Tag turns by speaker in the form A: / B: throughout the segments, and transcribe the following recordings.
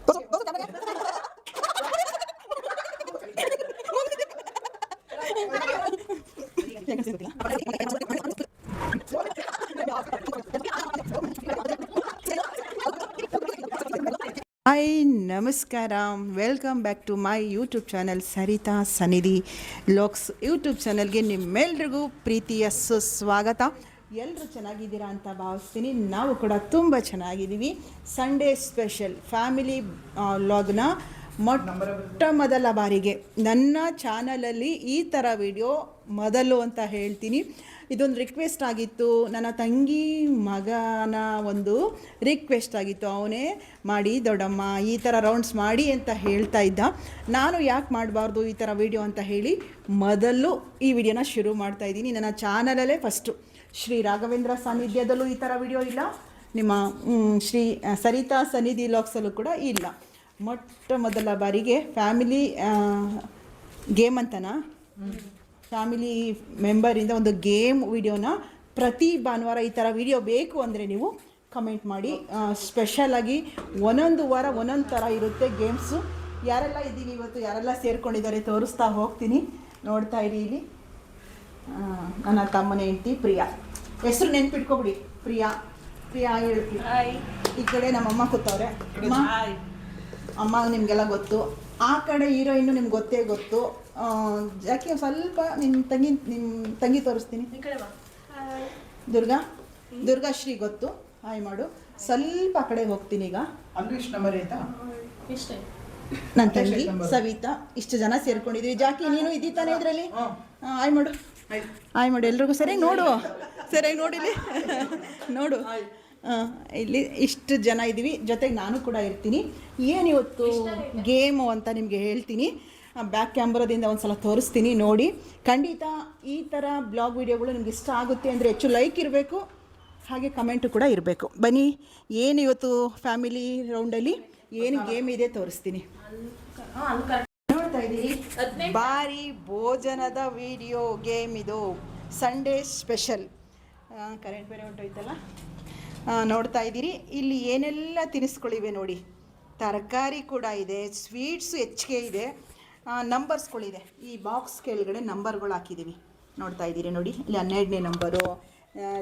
A: Hi ನಮಸ್ಕಾರ, welcome back to my YouTube channel Sarita Sannidhi vlogs YouTube ಚಾನಲ್ಗೆ ನಿಮ್ಮೆಲ್ರಿಗೂ ಪ್ರೀತಿಯ ಸುಸ್ವಾಗತ. ಎಲ್ಲರೂ ಚೆನ್ನಾಗಿದ್ದೀರಾ ಅಂತ ಭಾವಿಸ್ತೀನಿ. ನಾವು ಕೂಡ ತುಂಬ ಚೆನ್ನಾಗಿದ್ದೀವಿ. ಸಂಡೇ ಸ್ಪೆಷಲ್ ಫ್ಯಾಮಿಲಿ ವ್ಲಾಗ್ನ ಮೊಟ್ಟ ಮೊದಲ ಬಾರಿಗೆ ನನ್ನ ಚಾನಲಲ್ಲಿ ಈ ಥರ ವಿಡಿಯೋ ಮೊದಲು ಅಂತ ಹೇಳ್ತೀನಿ. ಇದೊಂದು ರಿಕ್ವೆಸ್ಟ್ ಆಗಿತ್ತು, ನನ್ನ ತಂಗಿ ಮಗನ ಒಂದು ರಿಕ್ವೆಸ್ಟ್ ಆಗಿತ್ತು. ಅವನೇ ಮಾಡಿ ದೊಡ್ಡಮ್ಮ ಈ ಥರ ರೌಂಡ್ಸ್ ಮಾಡಿ ಅಂತ ಹೇಳ್ತಾ ಇದ್ದ. ನಾನು ಯಾಕೆ ಮಾಡಬಾರ್ದು ಈ ಥರ ವಿಡಿಯೋ ಅಂತ ಹೇಳಿ ಮೊದಲು ಈ ವಿಡಿಯೋನ ಶುರು ಮಾಡ್ತಾಯಿದ್ದೀನಿ. ನನ್ನ ಚಾನಲಲ್ಲೇ ಫಸ್ಟು. ಶ್ರೀ ರಾಘವೇಂದ್ರ ಸಾನ್ನಿಧ್ಯದಲ್ಲೂ ಈ ಥರ ವಿಡಿಯೋ ಇಲ್ಲ, ನಿಮ್ಮ ಶ್ರೀ ಸರಿತಾ ಸನ್ನಿಧಿ ವ್ಲಾಗ್ಸಲ್ಲೂ ಕೂಡ ಇಲ್ಲ. ಮೊಟ್ಟ ಮೊದಲ ಬಾರಿಗೆ ಫ್ಯಾಮಿಲಿ ಗೇಮ್ ಅಂತನಾ, ಫ್ಯಾಮಿಲಿ ಮೆಂಬರಿಂದ ಒಂದು ಗೇಮ್ ವಿಡಿಯೋನ ಪ್ರತಿ ಭಾನುವಾರ ಈ ಥರ ವಿಡಿಯೋ ಬೇಕು ಅಂದರೆ ನೀವು ಕಮೆಂಟ್ ಮಾಡಿ. ಸ್ಪೆಷಲಾಗಿ ಒಂದೊಂದು ವಾರ ಒಂದೊಂದು ಥರ ಇರುತ್ತೆ ಗೇಮ್ಸು. ಯಾರೆಲ್ಲ ಇದ್ದೀವಿ ಇವತ್ತು, ಯಾರೆಲ್ಲ ಸೇರ್ಕೊಂಡಿದ್ದಾರೆ ತೋರಿಸ್ತಾ ಹೋಗ್ತೀನಿ. ನೋಡ್ತಾ ಇರಿ. ಇಲ್ಲಿ ನನ್ನ ತಮ್ಮನ ಹೆಂಡತಿ ಪ್ರಿಯಾ, ಹೆಸರು ನೆನ್ಪಿಟ್ಕೊಬಿಡಿ, ಪ್ರಿಯಾ ಹೇಳ್ತೀವಿ. ಈ ಕಡೆ ನಮ್ಮಮ್ಮ ಕೂತವ್ರೆ. ಅಮ್ಮ ನಿಮಗೆಲ್ಲ ಗೊತ್ತು. ಆ ಕಡೆ ಹೀರೋಯಿನ್ನು ನಿಮ್ಗೆ ಗೊತ್ತೇ ಗೊತ್ತು. ಯಾಕೆ ಸ್ವಲ್ಪ ನಿಮ್ಮ ತಂಗಿ ತೋರಿಸ್ತೀನಿ. ದುರ್ಗಾಶ್ರೀ ಗೊತ್ತು, ಹಾಯ್ ಮಾಡು. ಸ್ವಲ್ಪ ಆ ಕಡೆ ಹೋಗ್ತೀನಿ. ಈಗ ನನ್ನ ತಂಗಿ ಸವಿತಾ, ಇಷ್ಟು ಜನ ಸೇರ್ಕೊಂಡಿದ್ವಿ. ಜಾಕಿ ನೀನು ಇದ್ದೀ ತಾನೇ ಇದರಲ್ಲಿ? ಹಾಯ್ ಮಾಡು, ಹಾಯ್ ಮಾಡು ಎಲ್ರಿಗೂ. ಸರಿಯಾಗಿ ನೋಡಿಲಿ ನೋಡು. ಇಲ್ಲಿ ಇಷ್ಟು ಜನ ಇದ್ದೀವಿ, ಜೊತೆಗೆ ನಾನು ಕೂಡ ಇರ್ತೀನಿ. ಏನಿವತ್ತು ಗೇಮು ಅಂತ ನಿಮಗೆ ಹೇಳ್ತೀನಿ. ಬ್ಯಾಕ್ ಕ್ಯಾಮ್ರಾದಿಂದ ಒಂದು ಸಲ ತೋರಿಸ್ತೀನಿ ನೋಡಿ. ಖಂಡಿತ ಈ ಥರ ಬ್ಲಾಗ್ ವಿಡಿಯೋಗಳು ನಿಮ್ಗೆ ಇಷ್ಟ ಆಗುತ್ತೆ ಅಂದರೆ ಹೆಚ್ಚು ಲೈಕ್ ಇರಬೇಕು, ಹಾಗೆ ಕಮೆಂಟು ಕೂಡ ಇರಬೇಕು. ಬನ್ನಿ, ಏನು ಇವತ್ತು ಫ್ಯಾಮಿಲಿ ರೌಂಡಲ್ಲಿ ಏನು ಗೇಮ್ ಇದೆ ತೋರಿಸ್ತೀನಿ. ನೋಡ್ತಾ ಇದ್ದೀರಿ, ಭಾರಿ ಭೋಜನದ ವಿಡಿಯೋ ಗೇಮ್ ಇದು. Sunday special. ಕರೆಂಟ್ ಬೇರೆ ಹೊಂಟೋಯ್ತಲ್ಲ. ನೋಡ್ತಾ ಇದ್ದೀರಿ, ಇಲ್ಲಿ ಏನೆಲ್ಲ ತಿನಿಸ್ಗಳಿವೆ ನೋಡಿ. ತರಕಾರಿ ಕೂಡ ಇದೆ, ಸ್ವೀಟ್ಸು ಹೆಚ್ಚಿಗೆ ಇದೆ, ನಂಬರ್ಸ್ಗಳಿದೆ. ಈ ಬಾಕ್ಸ್ ಕೆಳಗಡೆ ನಂಬರ್ಗಳು ಹಾಕಿದ್ದೀವಿ. ನೋಡ್ತಾ ಇದ್ದೀರಿ ನೋಡಿ, ಇಲ್ಲಿ 12ನೇ ನಂಬರು,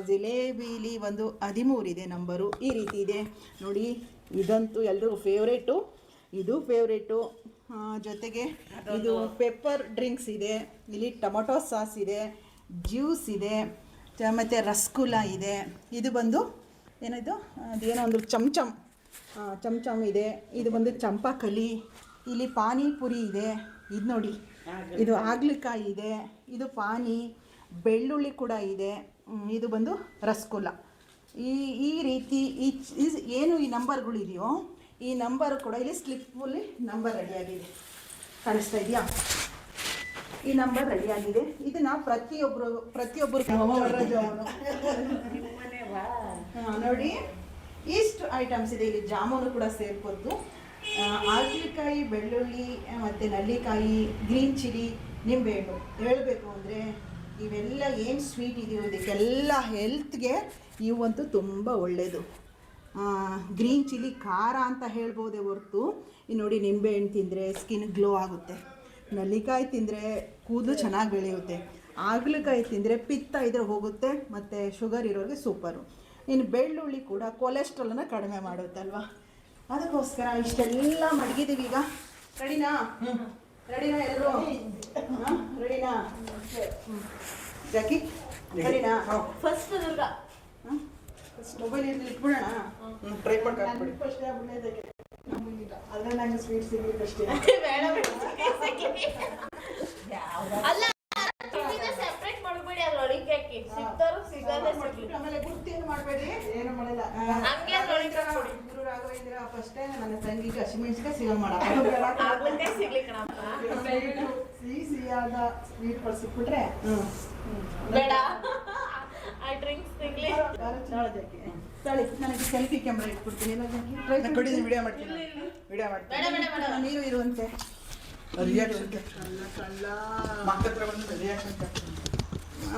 A: ಜಿಲೇಬಿಲಿ ಒಂದು 13 ಇದೆ ನಂಬರು. ಈ ರೀತಿ ಇದೆ ನೋಡಿ. ಇದಂತೂ ಎಲ್ರಿಗೂ ಫೇವ್ರೇಟು, ಇದು ಫೇವ್ರೇಟು. ಜೊತೆಗೆ ಇದು ಪೆಪ್ಪರ್ ಡ್ರಿಂಕ್ಸ್ ಇದೆ, ಇಲ್ಲಿ ಟೊಮೊಟೊ ಸಾಸ್ ಇದೆ, ಜ್ಯೂಸ್ ಇದೆ, ಮತ್ತು ರಸಗುಲ್ಲ ಇದೆ. ಇದು ಬಂದು ಏನಿದು, ಅದೇನೋ ಒಂದು ಚಮಚಮ್ ಇದೆ. ಇದು ಬಂದು ಚಂಪಾಕಲಿ. ಇಲ್ಲಿ ಪಾನಿಪುರಿ ಇದೆ. ಇದು ನೋಡಿ, ಇದು ಹಾಗಲಕಾಯಿ ಇದೆ, ಇದು ಪಾನಿ, ಬೆಳ್ಳುಳ್ಳಿ ಕೂಡ ಇದೆ. ಇದು ಬಂದು ರಸಗುಲ್ಲ. ಈ ರೀತಿ ಏನು ಈ ನಂಬರ್ಗಳಿದೆಯೋ ಈ ನಂಬರ್ ಕೂಡ ಇಲ್ಲಿ ಸ್ಲಿಪ್ಪಲ್ಲಿ ನಂಬರ್ ರೆಡಿಯಾಗಿದೆ. ಕಾಣಿಸ್ತಾ ಇದೆಯಾ? ಈ ನಂಬರ್ ರೆಡಿಯಾಗಿದೆ. ಇದನ್ನು ಪ್ರತಿಯೊಬ್ಬರು ನೋಡಿ, ಇಷ್ಟು ಐಟಮ್ಸ್ ಇದೆ. ಇಲ್ಲಿ ಜಾಮೂನು ಕೂಡ ಸೇರ್ಬೋದು. ಹಾಗಲಕಾಯಿ, ಬೆಳ್ಳುಳ್ಳಿ, ಮತ್ತು ನಲ್ಲಿಕಾಯಿ, ಗ್ರೀನ್ ಚಿಲ್ಲಿ, ನಿಂಬೆಹಣ್ಣು. ಹೇಳಬೇಕು ಅಂದರೆ ಇವೆಲ್ಲ ಏನು ಸ್ವೀಟ್ ಇದೆಯೋ ಇದಕ್ಕೆಲ್ಲ ಹೆಲ್ತ್ಗೆ ಇವಂತೂ ತುಂಬ ಒಳ್ಳೆಯದು. ಗ್ರೀನ್ ಚಿಲ್ಲಿ ಖಾರ ಅಂತ ಹೇಳ್ಬೋದೇ ಹೊರತು, ಈ ನೋಡಿ ನಿಂಬೆಹಣ್ಣು ತಿಂದರೆ ಸ್ಕಿನ್ ಗ್ಲೋ ಆಗುತ್ತೆ, ನಲ್ಲಿಕಾಯಿ ತಿಂದರೆ ಕೂದಲು ಚೆನ್ನಾಗಿ ಬೆಳೆಯುತ್ತೆ, ಹಾಗಲಕಾಯಿ ತಿಂದರೆ ಪಿತ್ತ ಇದ್ರೆ ಹೋಗುತ್ತೆ, ಮತ್ತು ಶುಗರ್ ಇರೋರಿಗೆ ಸೂಪರು. ಇನ್ನು ಬೆಳ್ಳುಳ್ಳಿ ಕೂಡ ಕೊಲೆಸ್ಟ್ರಾಲನ್ನು ಕಡಿಮೆ ಮಾಡುತ್ತಲ್ವ, ಅದಕ್ಕೋಸ್ಕರ ಇಷ್ಟೆಲ್ಲ ಮಡಗಿದ್ದೀವಿ. ಈಗ ರೆಡಿನಾ ಎಲ್ಲರೂ? ರೆಡಿನಾ ಜಾಕಿ? ರೆಡಿನಾ? ಫಸ್ಟ್ ದುರ್ಗಾ ಮೊಬೈಲ್ ಇಟ್ಬಿಡೋಣ. ಟ್ರೈ ಮಾಡಿ ಅದ್ರ ನಂಗೆ ಸ್ವೀಟ್ ಸಿಗಬೇಕಷ್ಟೇ. ಆಮೇಲೆ ಗುರ್ತಿಯನ್ನು ಮಾಡಬೇಡಿ, ಏನು ಮಾಡಿಲ್ಲ. ಗುರು ರಾಘವೇಂದ್ರ ಫಸ್ಟ್ ಟೈಮ್ ನನ್ನ ತಂಗಿಗೆ ಹಸಿಮೆಣಸಿಗೆ ಸಿಗಲ್ ಸಿಹಿಯಾದ ಸ್ವೀಟ್ ಸಿಕ್ಬಿಟ್ರೆ ಬೇಡ. ನನಗೆ ಸೆಲ್ಫಿ ಕ್ಯಾಮ್ರಾ ಇಟ್ಬಿಡ್ತೀನಿ. ವಿಡಿಯೋ ಮಾಡ್ತೀನಿ. ನೀರು ಇರುವಂತೆ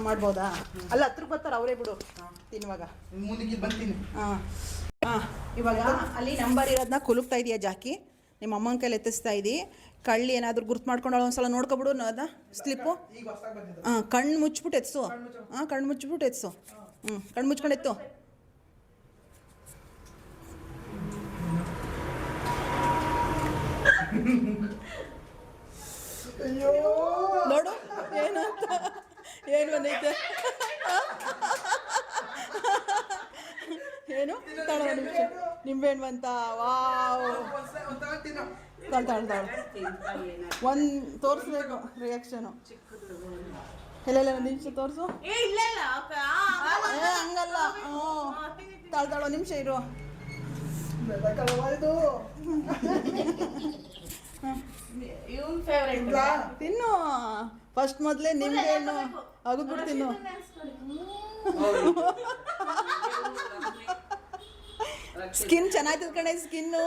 A: ಮಾಡ್ಬೋದಾ? ಅಲ್ಲ, ಹತ್ರಕ್ಕೆ ಬರ್ತಾರೆ ಅವರೇ ಬಿಡು ತಿನ್ನುವಾಗ. ಮುಂದಕ್ಕೆ ಬರ್ತೀನಿ. ಇವಾಗ ಅಲ್ಲಿ ನಂಬರ್ ಇರೋದನ್ನ ಕುಲುಕ್ತಾ ಇದೆಯಾ ಜಾಕಿ? ನಿಮ್ಮ ಅಮ್ಮನ ಕೈಲಿ ಎತ್ತಿಸ್ತಾ ಇದ್ದಿ. ಕಳ್ಳಿ ಏನಾದರೂ ಗುರ್ತು ಮಾಡ್ಕೊಂಡು ಒಂದ್ಸಲ ನೋಡ್ಕೊಬಿಡು ಅದ ಸ್ಲಿಪ್ಪು. ಹಾಂ, ಕಣ್ಣು ಮುಚ್ಬಿಟ್ಟು ಎತ್ಸು. ಹಾಂ, ಕಣ್ಣು ಮುಚ್ಬಿಟ್ಟು ಎತ್ಸು. ಕಣ್ಣು ಮುಚ್ಕೊಂಡು ಎತ್ತು. ನೋಡು ಏನಂತ, ಏನು ಬಂದೈತೆ, ಏನು ತಳ ನಿಂಬೆಹಣ್ಣು ಬಂತ. ವಾವ್, ತಾಳು ಒಂದು ತೋರಿಸ್ಬೇಕು ರಿಯಾಕ್ಷನು. ಎಲ್ಲ ಒಂದು ನಿಮಿಷ ತೋರಿಸು. ಹಂಗಲ್ಲ, ತಾಳು ಒಂದು ನಿಮಿಷ ಇರು. ತಿನ್ನು ಫಸ್ಟ್ ಮೊದಲೇ ನಿಂಬೆಹಣ್ಣು ಅಗದ್ಬಿಟ್ಟು ತಿನ್ನು. ಸ್ಕಿನ್ ಚೆನ್ನಾಗಿ ಕಣೆ, ಸ್ಕಿನ್ನು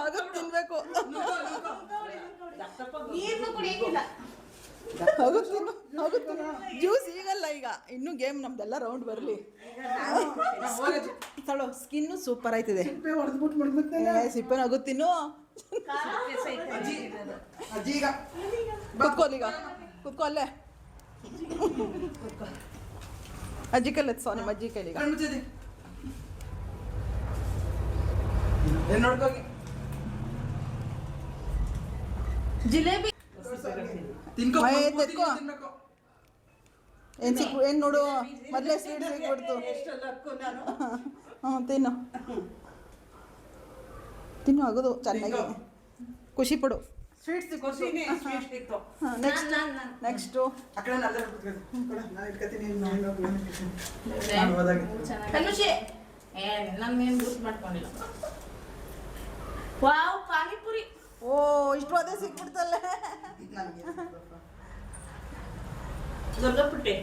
A: ಅಗದ್ ತಿನ್ಬೇಕು. ಜ್ಯೂಸ್ ಈಗಲ್ಲ, ಈಗ ಇನ್ನೂ ಗೇಮ್ ನಮ್ದೆಲ್ಲ ರೌಂಡ್ ಬರಲಿ. ತಳೋ, ಸ್ಕಿನ್ನು ಸೂಪರ್ ಆಯ್ತಿದೆ. ಸಿಪ್ಪೆ ಅಗದ್ ತಿನ್ನು. ಕುತ್ಕೋಲೀಗ, ಕುತ್ಕೋ ಅಲ್ಲೇ. ಅಜ್ಜಿ ಕೈಲಿ ಎತ್ಸೋ, ನಿಮ್ಮ ಅಜ್ಜಿ ಕೈಲಿಗ.
B: ಜಿಲೇಬಿ
A: ಏನು ನೋಡು, ಮೊದಲೇ ಸ್ವೀಟ್ ಸಿಗ್ಬಿಡ್ತು. ತಿನ್ನು ತಿನ್ನು, ಆಗೋದು ಚೆನ್ನಾಗಿ, ಖುಷಿ ಪಡು. Next
B: wow, panipuri.
A: ಓ, ಇಷ್ಟು ಅದೇ ಸಿಕ್ಬಿಡ್ತಲ್ಲೇ.
B: ದುರ್ಗಾಪುಟ್ಟಿ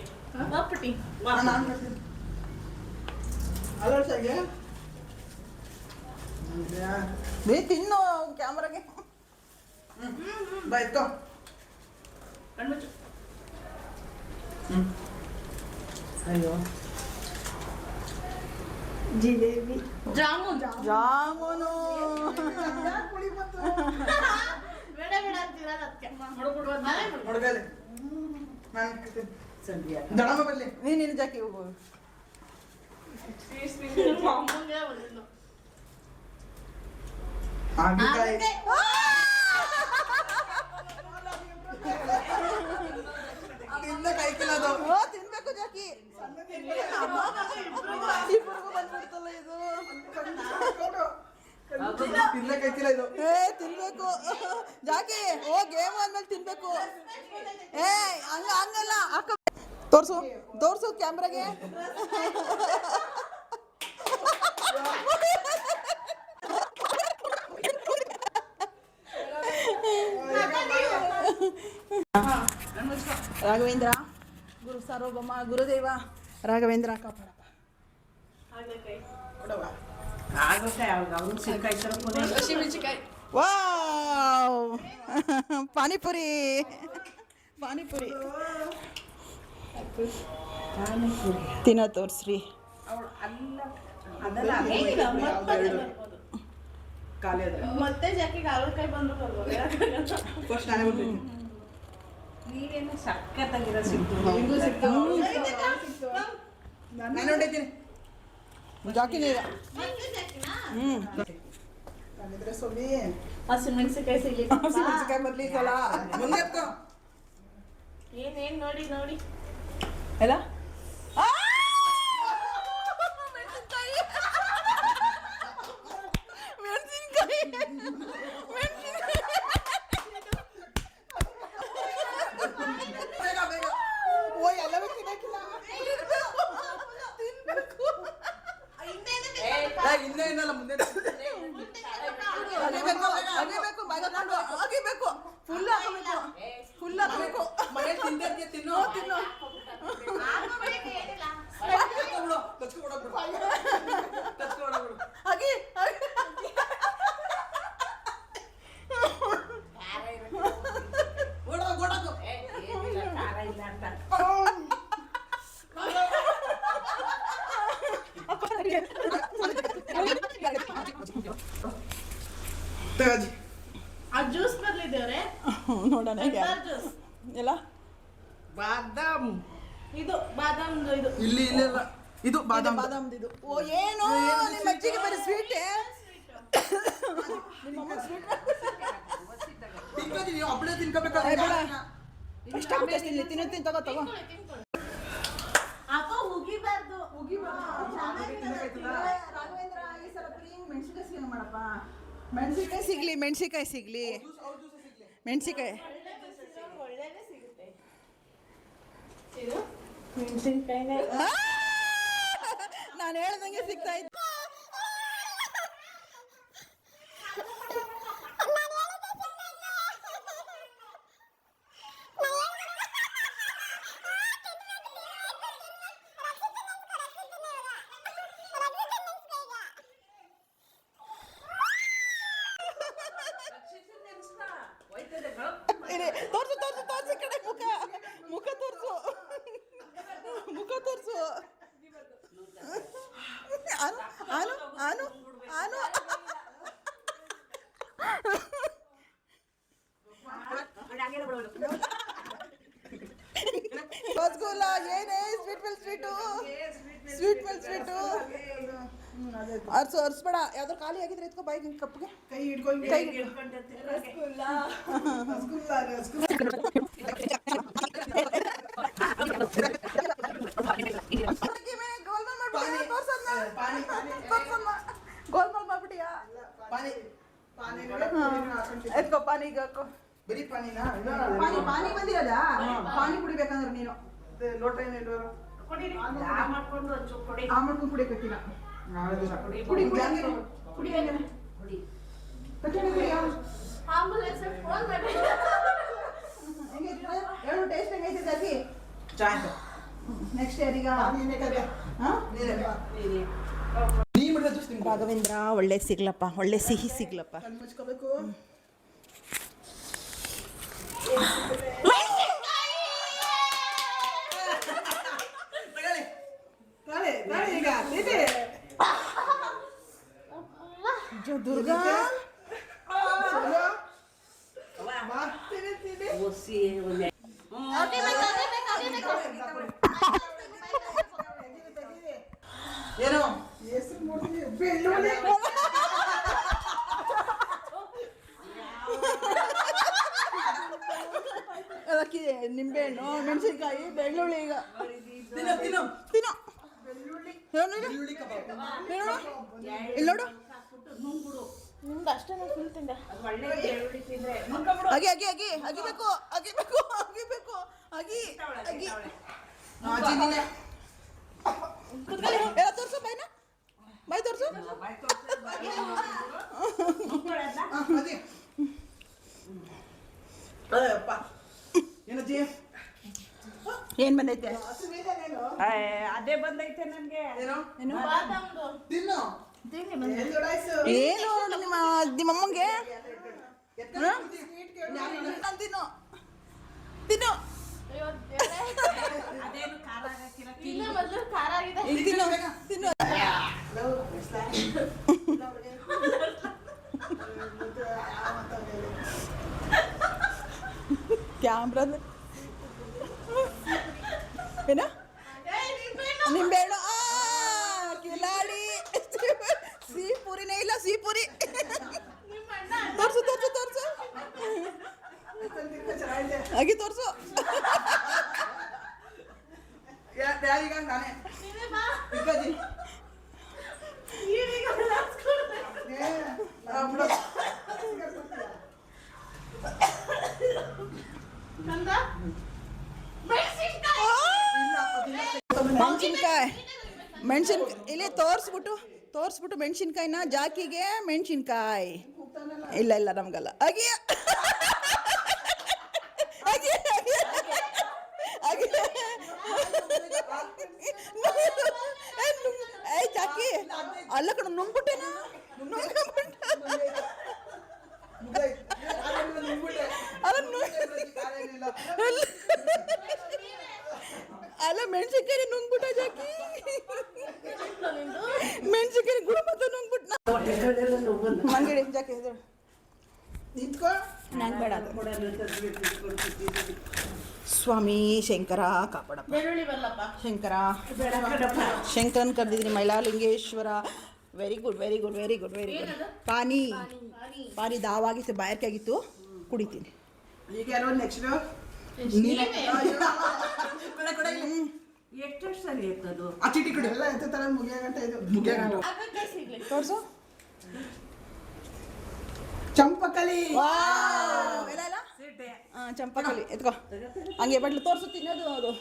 A: ಬೇ ತಿನ್ನು ಕ್ಯಾಮ್ರಾಗೆ.
C: ಅಯ್ಯೋ,
B: ಜಿಲೇಬಿ, ಜಾಮೂನು ಬೇಡ ಅಂತೀರಾ?
A: ನೀನು ಜಾಕಿ ಹೋಗು. ತಿನ್ಬೇಕು ಜಾಕಿ, ಇಬ್ಬರಿಗೂ ಬಂದ್ಬಿಡ್ತಲ್ಲ ಇದು. ತಿನ್ಬೇಕು ಜಾಕಿ. ಓ, ಗೇಮ್ ಆದ್ಮೇಲೆ ತಿನ್ಬೇಕು. ಹಂಗಲ್ಲ, ತೋರ್ಸು ಕ್ಯಾಮ್ರಾಗೆ. ರಾಘವೇಂದ್ರ ಗುರು ಸಾರ್ವಭೌಮ ಗುರುದೇವ ರಾಘವೇಂದ್ರ ಕಾಪಾಡಪ್ಪ. ವಾವ್, ಪಾನಿಪುರಿ ತಿನ್ನೋ ತೋರಿಸ್ರಿ.
B: ಮತ್ತೆ ಜಾಕಿಗೆ ಅವಳಕಾಯಿ ಬಂದು ಬರ್ಬೋದು.
C: ನೀವೇನು ಸಖತ್ತಾಗಿರೋ ಸಿಕ್ತು.
A: ನಾನು ಹೊಡಿತೀನಿ ಜಾಕಿನೇ.
B: ಹಸಿಮೆಣಸಿಕಾಯಿ ಸಿಗ್ಲಿ,
A: ಹಸಿಮೆಣಸಿಕಾಯಿ ಬರ್ಲಿಕ್ಕಲ್ಲ.
B: ಏನೇನ್ ನೋಡಿ
A: ಎಲ್ಲ ಫುಲ್ ಹಾಕಬೇಕು. ಮನೆ ತಿಂದ ತಿನ್ನು. ನನಗೆ
B: ಜ್ಯೂಸ್
A: ಎಲ್ಲ
C: ಬಾದಾಮ್
B: ಇದು ಬಾದಾಮ್ದು ಇದು
D: ಇಲ್ಲಿ ಇಲ್ಲ ಇದು ಬಾದಾಮ್
A: ಬಾದಾಮ್ದು ಓ ಏನು ನಿಮ್ಮ ಅಜ್ಜಿಗೆ ಬರೀ ಸ್ವೀಟ್ ನಿಮ್ಮ ಅಮ್ಮ ಸ್ವೀಟ್
D: ತಿನ್ಕೋತೀನಿ ಒಬ್ಬಳೇ ತಿನ್ಕೋಬೇಕಾದ್ರೆ
A: ಇಷ್ಟ ತಿನ್ನು ತಗೋ ತಗೋ
B: ಅಪ್ಪ ಉಗಿಬಾರ್ದು
A: ರಾಘವೇಂದ್ರ ಈ ಸಲ ಪ್ರೀಮ್ ಮೆಣಸಿನಕಾಯಿ ಸಿಗಲ್ಲ ಮಾಡಪ್ಪ ಮೆಣಸಿನಕಾಯಿ ಸಿಗ್ಲಿ ಮೆಣಸಿನಕಾಯಿ
B: ಒಳ್ಳೆದೇ ಸಿಗುತ್ತೆ ಇದು ಮೆಣಸಿನ್ಕಾಯಿನೇ
A: ನಾನು ಹೇಳ್ದಂಗೆ ಸಿಗ್ತಾ ಇತ್ತು ತೋರ್ಸು ಈ ಕಡೆ ಮುಖ ತೋರ್ಸು ಆನು ರಸಗುಲ್ಲ ಏನೇ ಸ್ವೀಟ್ ಅರ್ಸ್ಬೇಡ ಯಾವ್ದಾರು ಖಾಲಿ ಆಗಿದ್ರೆ ಎತ್ಕೋ ಬಾಯಿಗೆ ಕಪ್ಪಿಗೆ
D: ಕೈ ಹಿಡ್ಕೊಂಡು
A: ಗೋಲ್ಮಾಲ್ ಮಾಡ್ಬಿಟ್ಟಿಯಾ ಎತ್ಕೋ ಪಾನಿಗೆ ಹಾಕೋ
D: ಬರೀ ಪಾನಿನಾ
A: ಪಾನಿ ಬಂದಿರೋದಾ ಪಾನಿ ಕುಡಿಬೇಕಂದ್ರೆ ನೀನು
D: ಲೋಟ ಏನಿಲ್ಲ
A: ಮಾಡ್ಕೊಂಡು ಕುಡಿಬೇಕಿಲ್ಲ ಕುಡಿ
B: ಆಂಬುಲೆನ್ಸ್ ಫೋನ್ ಮಾಡಿ
A: ಹೇಳು ಟೇಸ್ಟ್ ಹೆಂಗೈತೆ ಜಾತಿ
D: ಚಾಯ್
A: ನೆಕ್ಸ್ಟ್ ಯಾರೀಗ
D: ನೀ ಮಾಡಿದ ಜ್ಯೂಸ್ ತಿನ್ಕೋ
A: ರಾಘವೇಂದ್ರ ಒಳ್ಳೆ ಸಿಗ್ಲಪ್ಪ ಒಳ್ಳೆ ಸಿಹಿ ಸಿಗ್ಲಪ್ಪ
D: ಕಣ್ಣು ಮುಚ್ಕೋಬೇಕು ಈಗ
A: ದುರ್ಗಾ
D: ಏನು
A: ಬೆಳ್ಳುಳ್ಳಿ ಅದಕ್ಕೆ ನಿಂಬೆಹಣ್ಣು ಮೆಣಸಿನ್ಕಾಯಿ ಬೆಳ್ಳುಳ್ಳಿ ಈಗ
D: ತಿನ್ನು
A: ತಿನ್ನು
D: ಬೆಳ್ಳುಳ್ಳಿ ಕಬಾಬ್
A: ಇಲ್ಲಿ ನೋಡು
B: ನಿಮ್ದು ಅಷ್ಟೇ ಫುಲ್ ತಿಂದೆ
A: ಅಗಿಬೇಕು ಅಗಿ
D: ಅಜ್ಜಿ ನೀನೆ
A: ಎಲ್ಲ ತೋರ್ಸು ಬಾಯ್ ತೋರ್ಸು
D: ಅಜ್ಜಿ ಅಪ್ಪ ಏನಜ್ಜಿ
A: ಏನ್ ಬಂದೈತೆ
C: ಅದೇ ಬಂದೈತೆ ನನ್ಗೆ
A: ಏನು
B: ಬಾದಾಮ್ದು
D: ತಿನ್ನು
A: ಏನು ನಿಮ್ಮಮ್ಮಂಗೆ ತಿನ್ನು
B: ಅಯ್ಯೋ
C: ಅದೇನು ಖಾರ ಹಾಕಿಲ್ಲ
B: ಇಲ್ಲ ಮೊದಲು ಖಾರ ಆಗಿದೆ
A: ತಿನ್ನು ಕ್ಯಾಮ್ರಾದ ಏನ ನಿಂಬೆಹಣ್ಣು ಕಿಲಾಡಿ ಸಿಹಿ ಪೂರಿನೇ ಇಲ್ಲ ಸಿಹಿ ಪೂರಿ ತೋರ್ಸು ಹಾಗೆ ತೋರ್ಸು
D: ಯಾರೀಗ ನಾನೇ ಇಕ್ಕಜ್ಜಿ
A: ಮೆಣಸಿನ್ಕಾಯಿ ಇಲ್ಲಿ ತೋರಿಸ್ಬಿಟ್ಟು ಮೆಣಸಿನ್ಕಾಯಿನ ಜಾಕಿಗೆ ಮೆಣಸಿನ್ಕಾಯಿ ಇಲ್ಲ ನಮ್ಗಲ್ಲ ಅಗಿ ಜಾಕಿ ಅಲ್ಲ ಕಣ ನುಂಗ್ಬಿಟ್ಟೆನಾ ಅಲ್ಲ ಮೆಣಸಿನ್ಕಾಯಿ ನುಂಗ್ಬಿಟ್ಟ ಜಾಕಿ ಮೆಣಸಿನ್ಕಾಯಿ ಗುಣ ಮತ್ತೆ ನುಂಗ್ಬಿಟ್ಟ ಮಂಗಡಿ ಜಾಕಿ ನಿಂತ್ಕೋ ನಂಗೆ ಬೇಡ ಅದು. ಸ್ವಾಮಿ ಶಂಕರ ಕಾಪಾಡಪ್ಪ.
B: ಬೆಳ್ಳುಳ್ಳಿ ಬಲ್ಲಪ್ಪ.
A: ಶಂಕರ ಶಂಕರನ್ ಕರೆದಿದ್ದೀನಿ. Mylalingeshwara. Very good very good very good very good. ಪಾನಿ ಪಾನಿ ದಾವಾಗಿತ್ತು, ಬಾಯಾರಿಕೆ ಆಗಿತ್ತು, ಕುಡಿತೀನಿ.
D: ಈಗ ಯಾರೋ ನೆಕ್ಸ್ಟ್
C: ಎಷ್ಟು ಸರಿ ಇರ್ತದು
D: ಆ ಚೀಟಿ ಕೊಡಿ. ಎಲ್ಲ ಎತ್ತ ತರ ಮುಗಿಯಾಗಂಟ ಇದು ಮುಗಿಯಾಗಂಟ.
B: ಅದಕ್ಕೆ ಸಿಗ್ಲಿ.
A: ತೋರಿಸು.
D: ಚಂಪಕಲಿ.
A: ಎಲ್ಲ ಇಲ್ಲ ಚಂಪಕಲಿ ಎತ್ಕೋ. ಹಂಗೆ ಬಟ್ಲು ತೋರಿಸು. ತಿನ್ನೋದು ಅದು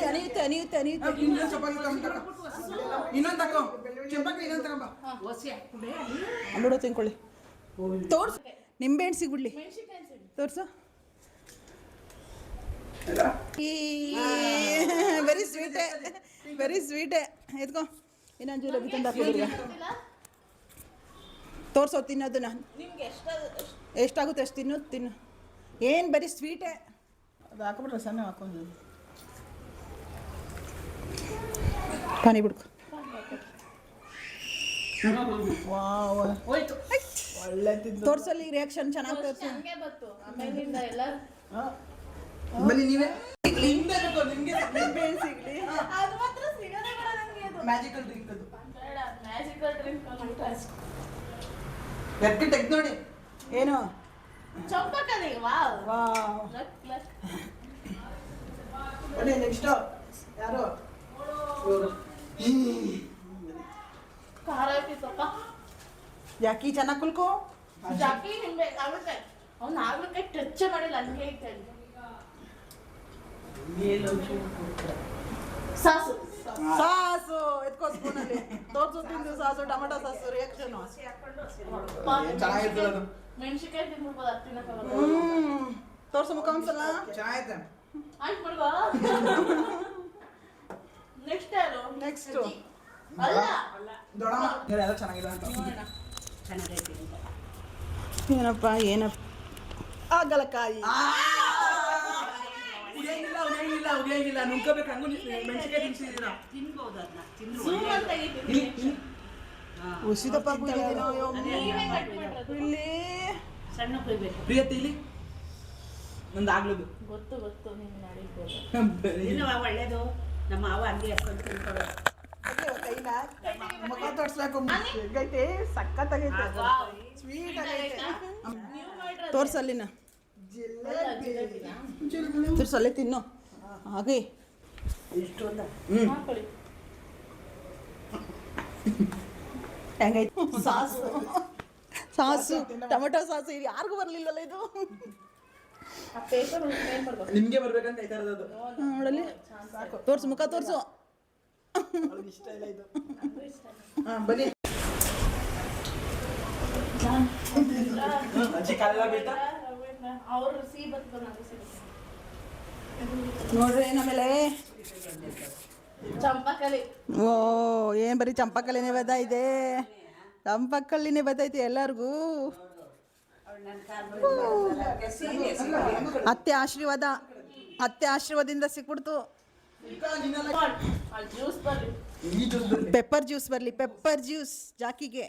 A: ಅನಿಯುತ್ತೆ ಅನಿಯುತ್ತೆ ಅನಿಯುತ್ತೆ.
D: ಇನ್ನೊಂದು ತಗೋ ಚಂಪಕಲಿ. ಇನ್ನೊಂದು ತಗೊಂಬ.
A: ಬಿಡು ತಿನ್ಕೊಳ್ಳಿ. ತೋರ್ಸು. ನಿಂಬೆಹಣ್ಣು ಸಿಗುಡ್ಲಿ.
B: ಮೆಣಸಿನ್ಕಾಯಿ ಸಿಗ್ಲಿ.
A: ತೋರ್ಸು. ವೆರಿ ಸ್ವೀಟೇ ವೆರಿ ಸ್ವೀಟೇ. ಎತ್ಕೋ. ಇನ್ನೊಂದು ಜಿಲೇಬಿ ತಂದು ಹಾಕಿದ್ರಿಗೆ ತೋರ್ಸೋ. ತಿನ್ನೋದನ್ನ
B: ನಿಮ್ಗೆ
A: ಎಷ್ಟಾಗುತ್ತೆ ಅಷ್ಟು ತಿನ್ನೋದು ತಿನ್ನು. ಏನು ಬರೀ ಸ್ವೀಟೇ.
D: ಅದು ಹಾಕೊಂಡ್ರೆ ಸಣ್ಣ ಹಾಕೊಂಡು
A: ಪಾನಿ ಬಿಡ್ಕೊ.
C: ಹೋಯ್ತು.
D: ಒಳ್ಳೆ ತಿಂದು
A: ತೋರ್ಸಲ್ಲಿ ರಿಯಾಕ್ಷನ್ ಚೆನ್ನಾಗಿ ತೋರಿಸು.
B: ಹಂಗೆ ಬಂತು. ಆಮೇಲಿಂದ ಎಲ್ಲ
D: ಬನ್ನಿ ನೀವೇ. ನಿಮ್ಗೆ
A: ನಿಂಬೆಹಣ್ಣು ಸಿಗಲಿ.
B: ಅದು ಮಾತ್ರ ಸಿಗೋದೇ ಬೇಡ ನನಗೆ. ಅದು
D: ಮ್ಯಾಜಿಕಲ್ ಡ್ರಿಂಕ್ ಅದು.
B: ಬೇಡ. ಮ್ಯಾಜಿಕಲ್ ಡ್ರಿಂಕ್ ಅಷ್ಟೇ.
D: ಎತ್ತಿ ತೆಗ್ದು ನೋಡಿ.
A: ಏನು
B: champakali. Wow.
A: Wow.
B: Luck luck.
D: ಬನ್ನಿ ನೆಕ್ಸ್ಟ್ ಯಾರು ಇವ್ರು.
B: ಖಾರ ಹಾಕಿತ್ತಪ್ಪ.
A: ಯಾಕೆ ಚೆನ್ನಾಗಿ ಕುಲ್ಕೋ.
B: ಜಾಕಿ ನಿಂಬೆ ಆಗುತ್ತೆ. ಅವ್ನು ಆಗ್ಲಿಕ್ಕೆ ಟಚ್ ಮಾಡಿಲ್ಲ. ಹಂಗೆ ಐತೆ. ಸಾಸು.
A: ಸಾಸು ಎತ್ಕೋ ಸ್ಪೂನಲ್ಲಿ. ತೋರ್ಸು ತಿಂದು ಸಾಸು ಟೊಮೆಟೊ ಸಾಸು ರಿಯಾಕ್ಷನ್.
D: ಚೆನ್ನಾಗಿರ್ತದೆ ಅದು.
B: ಮೆಣಸಿನ್ಕಾಯಿ ತಿನ್ಬಿಡ್ಬೋದು. ಅದು ತಿನ್ನಕ್ಕಾಗಲ್ಲ.
A: ತೋರ್ಸು ಮುಖ ಒಂದ್ಸಲ.
D: ಚೆನ್ನಾಗೈತೆ.
B: ಆಯ್ತು ಮಾಡ್ಬಾ. ನೆಕ್ಸ್ಟ್ ಯಾರು?
A: ನೆಕ್ಸ್ಟ್
B: ಅಲ್ಲ
D: ದೊಡ್ಡಮ್ಮ ಎಲ್ಲ ಚೆನ್ನಾಗಿದೆ ಅಂತ.
B: ನೋಡೋಣ.
C: ಚೆನ್ನಾಗೈತೆ
A: ಏನಪ್ಪ ಏನಪ್ಪ ಆಗಲಕಾಯಿ.
D: ಉಗಿಯಂಗಿಲ್ಲ ನುಂಕೋಬೇಕು. ಹಂಗೂ ಮೆಣಸಿನ್ಕಾಯಿ ತಿನ್ಸಿದ್ದೀರಾ.
C: ತಿನ್ಬೋದು ಅದನ್ನ ತಿಂದ್ರು
B: Zoom ಅಂತ ತೆಗಿತೀನಿ.
A: ಉಸಿದಪ್ಪ
B: ನೀವೇ ಕಟ್ ಮಾಡಿರೋದು.
A: ಇಲ್ಲಿ
C: ಸಣ್ಣ ಕೊಯ್ಬೇಕು.
D: ಪ್ರಿಯತೆ ಇಲ್ಲಿ ನಂದು ಆಗ್ಲದು.
B: ಗೊತ್ತು ಗೊತ್ತು ನಿಮ್ಗೆ ನಡೀಬೋದು.
C: ಇನ್ನು ಒಳ್ಳೇದು. ನಮ್ಮ ಮಾವ ಹಂಗೆ ಎತ್ಕೊಂಡು ತಿನ್ಕೊಳ್ಳೋ.
A: ಮುಖ ತೋರ್ಸ್ಬೇಕು. ಗೈತೆ ಸಖತ್ತಾಗೈತೆ. ಸ್ವೀಟ್ ಆಗೈತೆ.
B: ನೀವು ಮಾಡಿರೋದು.
A: ತೋರ್ಸಲ್ಲಿನ
B: ಜಿಲೇಬಿನಾ?
A: ತೋರ್ಸಲ್ಲೇ ತಿನ್ನು. ಹಾಗೆ
C: ಇಷ್ಟು ಅಂತ
B: ಹಾಕೊಳ್ಳಿ.
A: ಹೆಂಗೈತೆ ಸಾಸು ಸಾಸು ಟೊಮೆಟೊ ಸಾಸು. ಇದು ಯಾರಿಗೂ ಬರಲಿಲ್ಲಲ್ಲ ಇದು.
B: ಆ ಪೇಪರ್ ಏನು ಮಾಡ್ಬೇಕು?
D: ನಿಮ್ಗೆ ಬರ್ಬೇಕಂತ ಐತಾ ಇರೋದು.
A: ನೋಡಲ್ಲಿ ತೋರ್ಸು. ಮುಖ ತೋರ್ಸು.
D: ಇಷ್ಟ ಇಲ್ಲ ಇದು.
B: ನಂಗೂ ಇಷ್ಟ.
D: ಬನ್ನಿ. ಅಜ್ಜಿ ಕಾಲೆಲ್ಲ ಬೀಳ್ತಾ.
B: ಅವ್ರು ಸಿಹಿ ಬರ್ತದೆ. ನಂಗೂ ಸಿಹಿ
A: ನೋಡ್ರಿ ನಮೇಲೆ
B: ಚಂಪಕಲಿ.
A: ಓ ಏನು ಬರೀ ಚಂಪಕಲ್ಲಿನೇ ಬದೈತೆ. ಚಂಪಕಲ್ಲಿನೇ ಬದೈತೆ ಎಲ್ಲರಿಗೂ. ಅತ್ತೆ ಆಶೀರ್ವಾದ. ಅತ್ತೆ ಆಶೀರ್ವಾದದಿಂದ ಸಿಕ್ಬಿಡ್ತು.
B: ಜ್ಯೂಸ್ ಬರ್ಲಿ.
D: ಈ ಜ್ಯೂಸ್ ಬನ್ನಿ.
A: ಪೆಪ್ಪರ್ ಜ್ಯೂಸ್ ಬರಲಿ. ಪೆಪ್ಪರ್ ಜ್ಯೂಸ್ ಜಾಕಿಗೆ.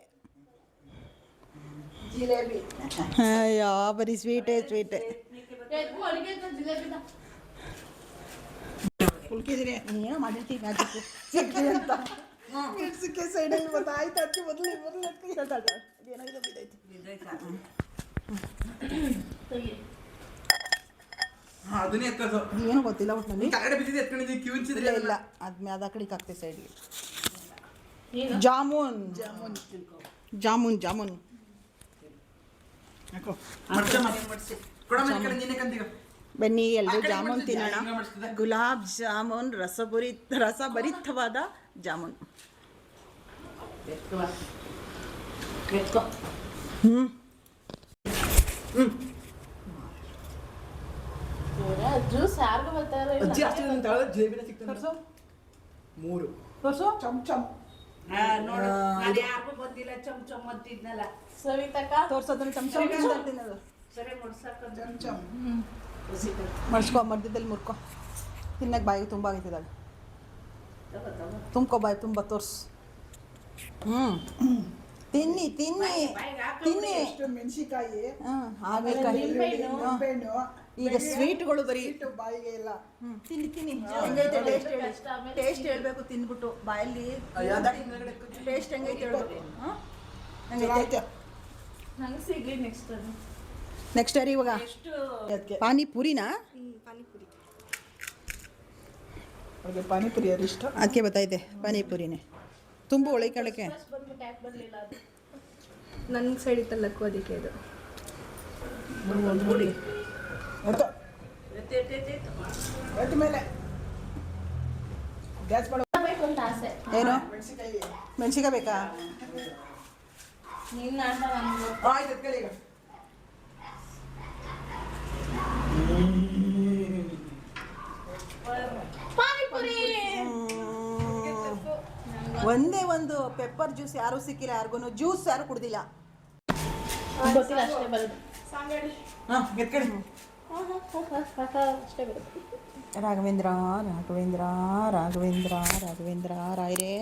D: ಜಿಲೇಬಿ.
A: ಅಯ್ಯೋ ಬರೀ ಸ್ವೀಟೇ ಸ್ವೀಟೇ.
B: ಅಡುಗೆ ಜಿಲೇಬಿನ
A: ಕುಲ್ಕಿದ್ದೀನಿ. ಏನೋ ಮಾಡಿರ್ತೀವಿ ಮ್ಯಾಜಿಕ್ ಸಿಕ್ಕಿ ಅಂತ. ಸಿಕ್ಕಿ ಸೈಡಲ್ಲಿ ಗೊತ್ತಾಯ್ತು. ಅದಕ್ಕೆ ಮೊದಲು ಏನೋ ಇದು ಬಿದ್ದೈತಿ.
B: ತೆಗಿ.
D: ಹಾ ಅದನ್ನೇ ಎತ್ಕೋದು.
A: ಏನು ಗೊತ್ತಿಲ್ಲ ಒಟ್ಟಿನಲ್ಲಿ.
D: ಕನ್ನಡ ಬಿದ್ದಿದ್ದು ಎತ್ಕೊಂಡಿದ್ದೀವಿ. ಕ್ಯೂ
A: ಇಲ್ಲ
D: ಇನ್ಸಿದ್ರೆ
A: ಇಲ್ಲ ಅದು ಕಡೆಗೆ ಆಗ್ತದೆ ಸೈಡ್ಗೆ.
B: ಏನು?
A: ಜಾಮೂನ್ ಜಾಮೂನ್ ಜಾಮೂನ್
D: ಹಾಕೋ. ಕೊಡಮ್ಮ ಈ ಕಡೆ ನೀನೇ ಕಂತೀಗ.
A: ಬನ್ನಿ ಎಲ್ಲರೂ
D: ಆ ಕಡೆ
A: ಜಾಮೂನ್
D: ಮಾಡ್ತಿದ್ಯಾ?
A: ತಿನ್ನೋಣ.
D: ಹಿಂಗೆ ಮಾಡಿಸ್ತಿದ್ದೆ?
A: ಗುಲಾಬ್ ಜಾಮೂನ್ ರಸಭರಿತವಾದ ಜಾಮೂನ್.
C: ಎತ್ಕೊ.
A: ಹ್ಞೂ
B: ಜ್ಯೂಸ್ ಯಾರಿಗೂ ಬರ್ತಾರೆ.
D: ಅಜ್ಜಿ ಅಷ್ಟೇ ಅಂತ ಹೇಳಿದ್ರೆ ಜಿಲೇಬಿನ ಸಿಗ್ತದೆ.
A: ತೋರ್ಸು
D: 3
A: ತೋರ್ಸು.
D: ಚಮ್ ಚಮ್.
C: ನೋಡು ನಾನು ಯಾರಿಗೂ ಬಂದಿಲ್ಲ. ಚಮ್ ಚಮ್ ಅಂತಿದ್ನಲ್ಲ.
B: ಸವಿತಕ್ಕ
A: ತೋರ್ಸೋದನ್ನ ಚಮಚ ಅಂತ ತಿನ್ನೋದು.
C: ಸರಿ ಮುಡ್ಸಕ್ಕ
D: ಚಮ್ ಚಮ್.
A: ಮಡ್ಸ್ಕೊ. ಮಧ್ಯದಲ್ಲಿ ಮುರ್ಕೊ. ತಿನ್ನಕ್ಕೆ ಬಾಯಿಗೆ ತುಂಬ ಆಗೈತಿದಾಗ. ತುಂಬ್ಕೊ ಬಾಯಿ ತುಂಬ ತೋರ್ಸು. ತಿನ್ನಿ ತಿನ್ನಿ ತಿನ್ನಿ.
C: ಎಷ್ಟು ಮೆಣಸಿಕಾಯಿ,
A: ಹಾಗಲಕಾಯಿ,
C: ನಿಂಬೆಹಣ್ಣು,
A: ಈಗ ಸ್ವೀಟ್ಗಳು ಬರೀ.
C: ಸ್ವೀಟು ಬಾಯಿಗೆ ಇಲ್ಲ.
A: ತಿನ್ನಿ ತಿನ್ನಿ. ಹೆಂಗೈತೆ ಟೇಸ್ಟ್ ಹೇಳಿ. ಟೇಸ್ಟ್ ಹೇಳ್ಬೇಕು ತಿನ್ಬಿಟ್ಟು ಬಾಯಲ್ಲಿ. ಟೇಸ್ಟ್ ಹೆಂಗೈತೆ ಹೇಳ್ಬೇಕು. ಹೆಂಗೈತೆ?
B: ನಂಗೆ ಸಿಗ್ಲಿ ನೆಕ್ಸ್ಟ್
A: ನೆಕ್ಸ್ಟ್ ಯಾರು ಇವಾಗ? ಪಾನಿಪುರಿನಾ?
C: ಅವ್ರಿಗೆ ಪಾನಿಪುರಿ ಅದು ಇಷ್ಟ.
A: ಅದಕ್ಕೆ ಗೊತ್ತಾಯ್ತೆ ಪಾನಿಪುರಿನೇ ತುಂಬ ಒಳಕಳಕ್ಕೆ.
B: ಬಂದ್ಬಿಟ್ಟು ಯಾಕೆ ಬರಲಿಲ್ಲ ಅದು?
E: ನನ್ನ ಸೈಡ್ ಇತ್ತಲ್ಲಕ್ಕೂ ಅದಕ್ಕೆ ಅದು
C: ಎತ್ತು. ಎತ್ತ ಮೇಲೆ ಗ್ಯಾಸ್ ಮಾಡು.
B: ಬೇಕು ಅಂತ ಆಸೆ.
A: ಏನು
C: ಮೆಣಸಿಕಾಯಿ
A: ಮೆಣಸಿಕಾಯಿ ಬೇಕಾ?
B: ನಿನ್ನ ಆಟ ನಮ್ಗೆ
D: ಆಯ್ತು ಎತ್ಕೊಳ್ಳಿ ಈಗ.
B: ಪಾನಿಪುರಿ.
A: ಒಂದೇ ಒಂದು ಪೆಪ್ಪರ್ ಜ್ಯೂಸ್ ಯಾರೂ ಸಿಕ್ಕಿಲ್ಲ, ಯಾರಿಗೂ ಜ್ಯೂಸ್ ಯಾರು ಕುಡ್ದಿಲ್ಲ.
B: ಗೊತ್ತಿಲ್ಲ, ಅಷ್ಟೇ ಬರೋದು.
D: ಹಾಂ ಎತ್ಕೊಳ್ಳಿ.
B: ಅಷ್ಟೇ ಬರೋದು.
A: ರಾಘವೇಂದ್ರ ರಾಘವೇಂದ್ರ ರಾಘವೇಂದ್ರ ರಾಘವೇಂದ್ರ ರಾಯರೇ,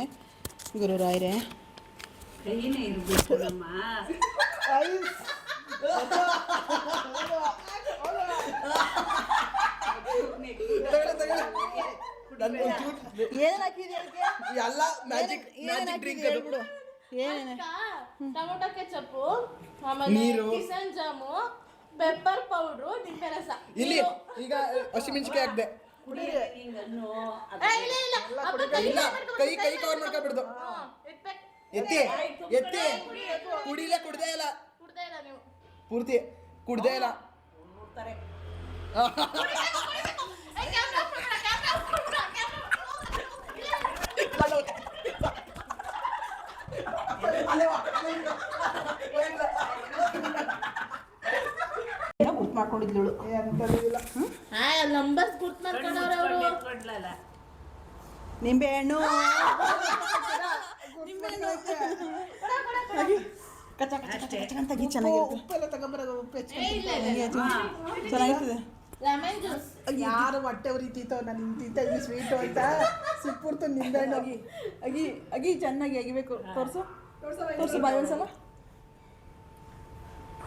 A: ಗುರು ರಾಯರೇ.
C: ಕೈನೇ ಇರ್ಬೇಕಮ್ಮ.
A: ಏನೇನು ಹಾಕಿದ್ಯಾ ಅದಕ್ಕೆ?
D: ಎಲ್ಲ ಮ್ಯಾಜಿಕ್
A: ಏನೇನು
D: ಡ್ರಿಂಕ್
A: ಹಾಕಿದ್ಯಾ
D: ಅದು.
A: ಹೇಳ್ಬಿಡು. ಏನೇನು?
B: ಟೊಮೊಟೊ ಕೆಚಪ್ಪು, ಆಮೇಲೆ
D: ನೀರು.
B: ಕಿಸನ್ ಜಾಮು, ಪೆಪ್ಪರ್ ಪೌಡ್ರು, ನಿಂಬೆ ರಸ.
D: ಇಲ್ಲಿ ಈಗ ಹಸಿಮೆಣಸಿಕಾಯಿ ಹಾಕ್ದೆ.
B: ಇಲ್ಲ ಇಲ್ಲ ಅಪ್ಪ
D: ಇಲ್ಲ ಕೈ ಕೈ ಕವರ್ ಮಾಡ್ಕೊಬಿಡ್ದು.
B: ಎತ್ಬೇಕು.
D: ಎತ್ತಿ ಎತ್ತಿ ಕುಡಿಲೇ ಕುಡ್ದೇ ಇಲ್ಲ
B: ಕುಡ್ದೇ ಇಲ್ಲ ನೀವು.
D: ಪೂರ್ತಿ ಕುಡ್ದೇ ಇಲ್ಲ.
A: ಏನೋ ಗುರ್ತು ಮಾಡ್ಕೊಂಡಿದ್ಳು.
C: ಎಂಥದ್ದು ಇಲ್ಲ.
B: ನಂಬರ್ಸ್ ಗುರ್ತು ಮಾಡ್ಕೊಂಡವ್ರೆ ಅವರು.
A: ನಿಂಬೆಹಣ್ಣು ನಿಂಬೆಹಣ್ಣು ಕಚ್ಚ ಕಚ್ಚ ಕಚ್ಚ ಕಚ್ಚ ಅಂತ ತೆಗಿ. ಚೆನ್ನಾಗಿರುತ್ತೆ.
C: ಉಪ್ಪೆಲ್ಲ ತಗೊಂಬರೋದು. ಉಪ್ಪು
A: ಹೆಂಗೆ ಅದು? ಚೆನ್ನಾಗಿರ್ತದೆ.
B: Lemon juice.
C: ಯಾರು ಹೊಟ್ಟೆ ಉರಿತೀತೋ ನಾನು ತಿಂತ ಈ ಸ್ವೀಟು ಅಂತ ಸಿಪ್ಪುರ್ತು ನಿಂಬೆಹಣ್ಣು.
A: ಅಗಿ ಅಗಿ ಅಗಿ ಚೆನ್ನಾಗಿ ಅಗಿಬೇಕು. ತೋರಿಸು ತೋರಿಸು ಬಾಯ್ ಒಂದ್ಸಲ.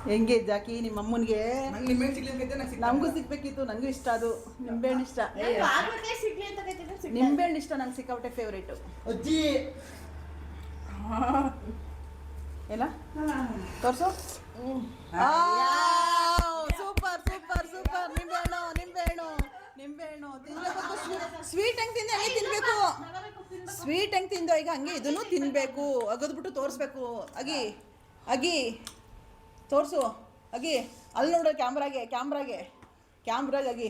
A: ಹೆಂಗೆ ಜಾಕಿ ನಿಮ್ಮ ಅಮ್ಮನಿಗೆ?
D: ನಂಗೆ ನಿಮ್ಮೇನು ಸಿಗ್ಲಿಕ್ಕೆ ನಂಗೆ
A: ನಮಗೂ ಸಿಗ್ಬೇಕಿತ್ತು. ನನಗೂ ಇಷ್ಟ ಅದು ನಿಂಬೆಹಣ್ಣು ಇಷ್ಟ.
B: ಆಗ್ಲೇ ಸಿಗ್ಲಿ ಅಂತ ಕೈತಿದ್ರೆ ಸಿಗ್ಲಿ.
A: ನಿಂಬೆಹಣ್ಣು ಇಷ್ಟ ನಂಗೆ ಸಿಕ್ಕಾಪಟ್ಟೆ ಫೇವ್ರೇಟು.
D: ಅಜ್ಜಿ
A: ಎಲ್ಲ ತೋರಿಸು. Super super super. ನಿಂಬೆಹಣ್ಣು ನಿಂಬೆಹಣ್ಣು ನಿಂಬೆಹಣ್ಣು ತಿನ್ಬೇಕು. ಸ್ವೀಟ್ ಹೆಂಗೆ ತಿಂದೆ ಹಂಗೆ ತಿನ್ಬೇಕು. ಸ್ವೀಟ್ ಹೆಂಗೆ ತಿಂದೋ ಈಗ ಹಂಗೆ ಇದನ್ನು ತಿನ್ಬೇಕು. ಅಗದ್ಬಿಟ್ಟು ತೋರಿಸ್ಬೇಕು. ಅಗಿ ಅಗಿ ತೋರಿಸು. ಅಗಿ ಅಲ್ಲಿ ನೋಡು ಕ್ಯಾಮ್ರಾಗೆ ಕ್ಯಾಮ್ರಾಗೆ ಕ್ಯಾಮ್ರಾಗೆ ಅಗಿ.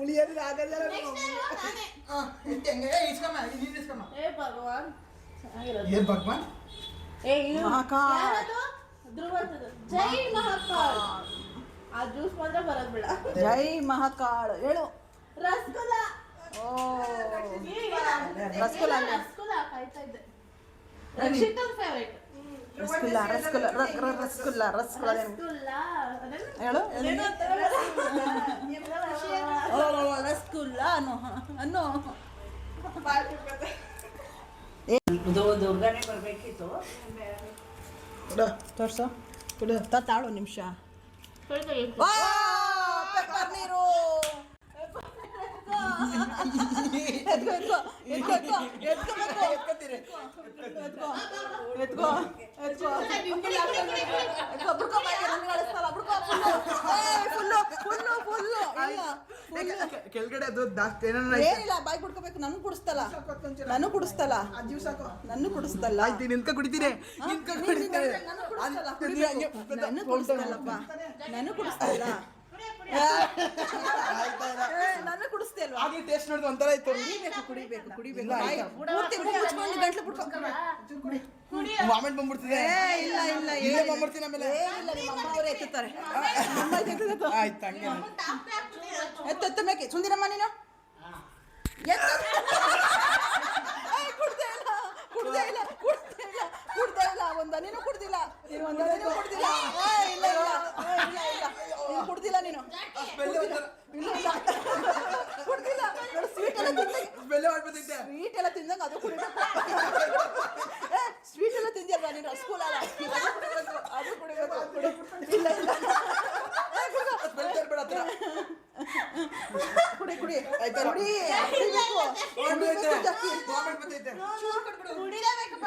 C: ಉಳಿಯೋದು ಆಗಲ್ಲ.
D: ಎತ್ತಿ ಹಂಗೆ ಇಸ್ಕಮ್ಮ ನೀನು ಇಸ್ಕಮ್ಮ.
B: ಏ ಭಗವಾನ್ ಚೆನ್ನಾಗಿರೋದು.
D: ಏ ಭಗವಾನ್.
B: ಏ ಇದು
A: ಮಹಾಕಾಲ್.
B: ಯಾರದು? ಧ್ರುವಂತದ್ದು. ಜೈ ಮಹಾಕಾಲ್. ಆ ಜ್ಯೂಸ್ ಮಾತ್ರ ಬರೋದು ಬೇಡ.
A: ಜೈ ಮಹಾಕಾಳ್ ಹೇಳು.
B: ರಸಗುಲ್ಲ.
A: ಓ
B: ಈಗ
A: ರಸಗುಲ್ಲ ಅಲ್ಲ.
B: ರಸಗುಲ್ಲ ಕಾಯ್ತಾ ಇದ್ದೆ. ರಕ್ಷಿತನ್ ಫೇವರೇಟ್.
A: ರಸಗುಲ್ಲ ರಸಗುಲ್ಲ ರಸಗುಲ್ಲ ರಸಗುಲ್ಲ
B: ರಸಗುಲ್ಲ ಅದನ್ನ
A: ಹೇಳು.
B: ಏನೋ ಅಂತಾರಲ್ಲ.
A: ರಸಗುಲ್ಲ ಅನ್ನೋ ಅನ್ನೋ.
C: ದುರ್ಗಾನೆ ಬರ್ಬೇಕಿತ್ತು.
D: ಕೊಡು.
A: ತೋರ್ಸು.
C: ಕೊಡು.
A: ತಾಳು ನಿಮಿಷ. ಪೆಪ್ಪರ್ ನೀರು. ಎತ್ಕೋ ಎತ್ಕೋ ಎತ್ಕೋ ಎತ್ಕೋಬೇಕು.
D: ಎತ್ಕೊತೀರಿ.
A: ಎತ್ಕೋ ಎತ್ಕೋ ಎತ್ಕೋ ಎತ್ಕೋ. ಬಿಡ್ಕೋ ಬಾಯಿಗೆ ನನಗೆ ಅಳಿಸ್ತಲ್ಲ. ಬಿಡ್ಕೋ ಫುಲ್ಲು ಫುಲ್ಲು ಫುಲ್ಲು ಇಲ್ಲ
D: ಕೆಳಗಡೆ ಅದು ಜಾಸ್ತಿ ಏನಾರ
A: ಏನಿಲ್ಲ. ಬಾಯಿ ಬಿಡ್ಕೋಬೇಕು. ನನಗೆ ಕುಡಿಸ್ತಲ್ಲ. ನನಗೂ ಕುಡಿಸ್ತಲ್ಲ.
C: ಆ ಜ್ಯೂಸ್ ಹಾಕು.
A: ನನ್ನ ಕುಡಿಸ್ತಲ್ಲ.
D: ಆಯ್ತು ನಿಂತ್ಕ ಕುಡಿತೀರಿ ನಿಂತ್ಕ ಕುಡಿತೀರಿ.
A: ನನ್ನ ಕುಡಿಸ್ತಲ್ಲಪ್ಪ. ನನ್ನ ಕುಡಿಸ್ತಲ್ಲ. ನನ್ನ ಕುಡಿಸ್ತೆ ಅಲ್ವಾ?
D: ಆಗ್ಲಿ ಟೇಸ್ಟ್ ನೋಡಿದ್ರೆ ಒಂಥರ ಇತ್ತು.
A: ಕುಡಿಬೇಕು ಕುಡಿಬೇಕು ಕುಡಿಬೇಕು.
D: ಇಲ್ಲ,
A: ಬಾಯಿ ಪೂರ್ತಿ ಮುಚ್ಕೊಂಡು ಗಂಟ್ಲು ಬಿಡ್ಕೊ.
D: ವಾಮಿಟ್ ಬಂದ್ಬಿಡ್ತಿದೆ.
A: ಇಲ್ಲ ಇಲ್ಲ
D: ಇಲ್ಲೇ ಬಂದ್ಬಿಡ್ತೀನಿ ಆಮೇಲೆ.
A: ಏನಿಲ್ಲ. ನಿಮ್ಮ ಅಮ್ಮ ಅವರೇ ಎತ್ತುತ್ತಾರೆ. ಅಮ್ಮ ಎತ್ತುತ್ತೆ.
D: ಆಯ್ತು ಹಂಗೆ
A: ಎತ್ತು ಮೇಕೆ ಸುಂದಿರಮ್ಮ ನೀನು ಎತ್ತು. ಕುಡ್ದೇ ಇಲ್ಲ ಕುಡ್ದೇ ಇಲ್ಲ ಕುಡ್ದೇ ಇಲ್ಲ ಕುಡ್ದೇ ಇಲ್ಲ. ಒಂದು ನೀನು ಕುಡ್ದಿಲ್ಲ. ನೀನು ಒಂದು ನೀನು ಕುಡ್ದಿಲ್ಲ. ಇಲ್ಲ ಇಲ್ಲ ಇಲ್ಲ ಇಲ್ಲ ನೀನು ಕುಡ್ದಿಲ್ಲ. ನೀನು ಇಲ್ಲ ಇಲ್ಲ ಕುಡ್ದಿಲ್ಲ. ಸ್ವೀಟ್ ಎಲ್ಲ ತಿಂದಂಗೆ
D: ಬೆಲೆ ಮಾಡ್ಬೋದೈತೆ.
A: ಸ್ವೀಟ್ ಎಲ್ಲ ತಿಂದಂಗೆ ಅದು ಕುಡಿಬೇಕು. ಕುಡಿ ಕುಡಿ ಆಯ್ತಾ ಕುಡಿ ಕುಡಿಬೇಕು. ಕುಡಿಬೇಕು ಜಾಕಿ.
D: ಗೌರ್ಮೆಂಟ್ ಬಂದೈತೆ.
B: ಕುಡಿಲೇಬೇಕಪ್ಪ.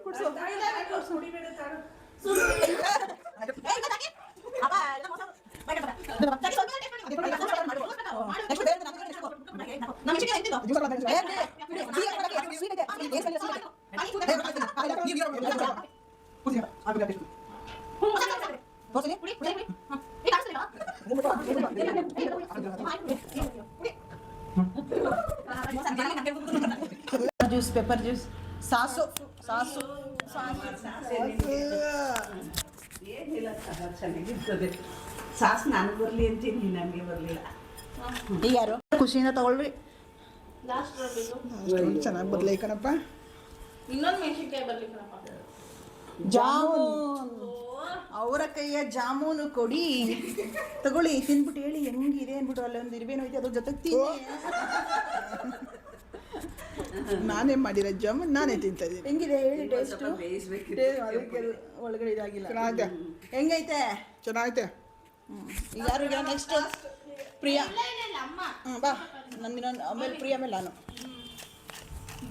A: ಕುಡ್ಸು.
B: ಕುಡಿಲೇಬೇಕು.
A: Juice pepper juice sauce sauce
F: ಏನಿಲ್ಲ ಸಹ ಚೆನ್ನಾಗಿರ್ತದೆ. ಸಾಸ್ ನನಗೆ ಬರಲಿ ಅಂತೀನಿ, ನನಗೆ ಬರಲಿಲ್ಲ.
A: ಈಗ ಯಾರು ಖುಷಿಯಿಂದ ತಗೊಳ್ರಿ.
B: ಲಾಸ್ಟ್ ಬರಬೇಕು.
C: ಚೆನ್ನಾಗಿ ಬರ್ಲಿ ಕಣಪ್ಪ.
B: ಇನ್ನೊಂದು ಮೆಣಸಿನ್ಕಾಯಿ ಬರ್ಲಿ ಕಣಪ್ಪ.
A: ಜಾಮೂನ್ ಅವರ ಕೈಯ ಜಾಮೂನು ಕೊಡಿ ತಗೊಳ್ಳಿ ತಿನ್ಬಿಟ್ಟು ಹೇಳಿ ಹೆಂಗಿದೆ ಅಂದ್ಬಿಟ್ಟು ಅಲ್ಲಿ ಒಂದು ಇರ್ಬೇನು ಐತೆ ಅದ್ರ ಜೊತೆಗೆ ತಿನ್ನಿ.
C: ನಾನೇ ಮಾಡಿರೋ ಜಾಮೂನ್ ನಾನೇ ತಿಂತಾ ಇದ್ದೀನಿ.
A: ಹೆಂಗಿದೆ ಹೇಳಿ ಟೇಸ್ಟು?
F: ಬೇಯಿಸ್ಬೇಕಿತ್ತು.
A: ಒಳಗಡೆ ಇದಾಗಿಲ್ಲ.
C: ಚೆನ್ನಾಗಿದೆ,
A: ಹೆಂಗೈತೆ?
C: ಚೆನ್ನಾಗೈತೆ.
A: ಈಗ ಯಾರಿಗೆ ನೆಕ್ಸ್ಟ್ ಪ್ರಿಯಾ.
B: ಇಲ್ಲ ಅಮ್ಮ.
A: ಬಾ ನಂದಿನ ಆಮೇಲೆ ಪ್ರಿಯಾ ಮೇಲೆ ನಾನು.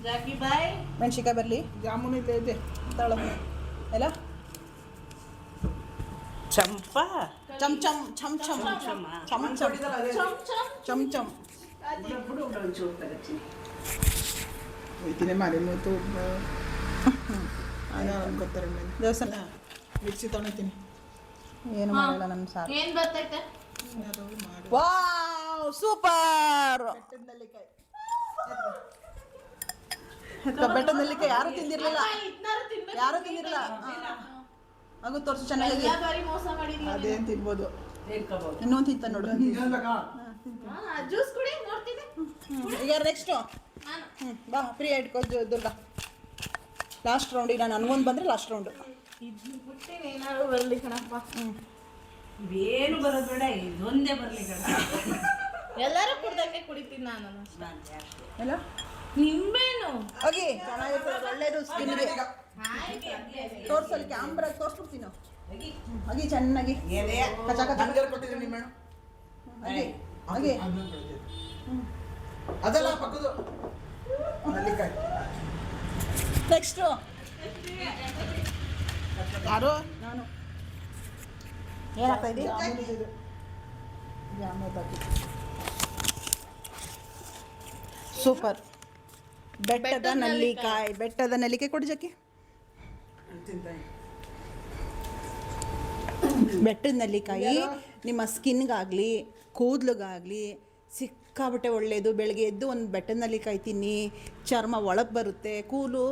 B: ಜಾಕಿ ಬಾಯ್.
A: ಮೆಣಸಿಕಾಯಿ ಬರಲಿ
C: ಜಾಮೂನು ಇಲ್ಲೇ ಇದೆ.
A: ತಗೊಳ್ಳೋ ಎಲ್ಲ
F: ಚಂಪಾ
A: ಚಮ್ ಚಮ್ ಚಮ್ ಚಮ್ ಚಮ್ ಚಮ್ ಚಮ್
B: ಚಮ್ ಚಮ್.
A: ಚಮ್ ಚಮ್
F: ಬಿಡು ಒಂಚೂರು ತಗಚ್ಚಿನಿ.
C: ಹೋಯ್ತೀನಿ ಮಾಡಿ ಮತ್ತು ಅನ್ಕೋತಾರೆ ಮೇಲೆ
A: ದೇವಸ್ಥಾನ
C: ಮಿಕ್ಸಿ ತೊಗೊಳ್ತೀನಿ.
A: ಏನು ಮಾಡಲ್ಲ ನನ್ನ ಸಾರು.
B: ಏನ್ ಬರ್ತೈತೆ?
A: Wow super. ಬೆಟ್ಟದ ನೆಲ್ಲಿಕಾಯಿ ಯಾರು ತಿಂದಿರ್ಲಿಲ್ಲ,
B: ಇದ್ನಾರು ತಿನ್ಬೇಕು.
A: ಯಾರು ತಿಂದಿರಲಿಲ್ಲ. ಹಾಗೂ ತೋರಿಸು ಚೆನ್ನಾಗಿ.
B: ಎಲ್ಲ ಬಾರಿ ಮೋಸ ಮಾಡಿದೀನಿ.
C: ಅದೇನು ತಿನ್ಬೋದು.
F: ತಿನ್ಕೋಬಹುದು.
A: ಇನ್ನೊಂದು ತಿಂತ ನೋಡು.
B: ಜ್ಯೂಸ್ ಕುಡಿ ನೋಡ್ತೀನಿ.
A: ಈಗ ನೆಕ್ಸ್ಟು
B: ನಾನು
A: ಬಾ ಪ್ರಿಯಾ ಇಟ್ಕೋ ದುರ್ಗಾ. ಲಾಸ್ಟ್ ರೌಂಡ್ ಈಗ ನನಗೊಂದು ಬಂದರೆ ಲಾಸ್ಟ್ ರೌಂಡು.
B: ಇದನ್ನ ಬಿಟ್ಟೇನೆ ಏನಾದ್ರು ಬರ್ಲಿ ಕಣಪ್ಪ.
F: ಏನು ಬರೋದು ಬೇಡ, ಇದೊಂದೇ ಬರಲಿ ಕಣ.
B: ಎಲ್ಲರೂ ಕುಡ್ದಂಗೆ ಕುಡಿತೀನಿ ನಾನು ಅಷ್ಟೇ.
A: ಎಲ್ಲ
B: ನಿಂಬೆನು
A: ಹೋಗಿ ಚೆನ್ನಾಗಿರ್ತದೆ, ಒಳ್ಳೇದು ಸ್ಕಿನ್ಗೆ.
B: ಹಾಗೆ
A: ತೋರ್ಸಲ್ಲಿ ಕ್ಯಾಮ್ರಾ ತೋರಿಸ್ಬಿಡ್ತೀನಿ. ಹಾಗೆ ಚೆನ್ನಾಗಿ ಕಚ ಕಚ
D: ಹಂಗಾರೆ ಕೊಟ್ಟಿದ್ದೀನಿ ನಿಮ್ಮ ಮೇಡಮ್.
A: ಹಾಗೆ ಹಾಗೆ
D: ಅದಲ್ಲ ಪಕ್ಕದು ನೆಲ್ಲಿಕಾಯಿ.
A: ನೆಕ್ಸ್ಟು
C: ಯಾರು
A: ನಾನು ಏನಾಗ್ತಾ ಇದೆ? ಸೂಪರ್. ಬೆಟ್ಟದ ನೆಲ್ಲಿಕಾಯಿ, ಬೆಟ್ಟದ ನೆಲ್ಲಿಕಾಯಿ ಕೊಡಿ ಜಕ್ಕಿ. ಬೆಟ್ಟದ ನೆಲ್ಲಿಕಾಯಿ ನಿಮ್ಮ ಸ್ಕಿನ್ಗಾಗಲಿ ಕೂದಲಿಗಾಗಲಿ ಸಿಕ್ಕಾಬಟ್ಟೆ ಒಳ್ಳೆಯದು. ಬೆಳಗ್ಗೆ ಎದ್ದು ಒಂದು ಬೆಟ್ಟದ ನೆಲ್ಲಿಕಾಯಿ ತಿನ್ನಿ, ಚರ್ಮ ಒಳಗೆ ಬರುತ್ತೆ, ಕೂಲು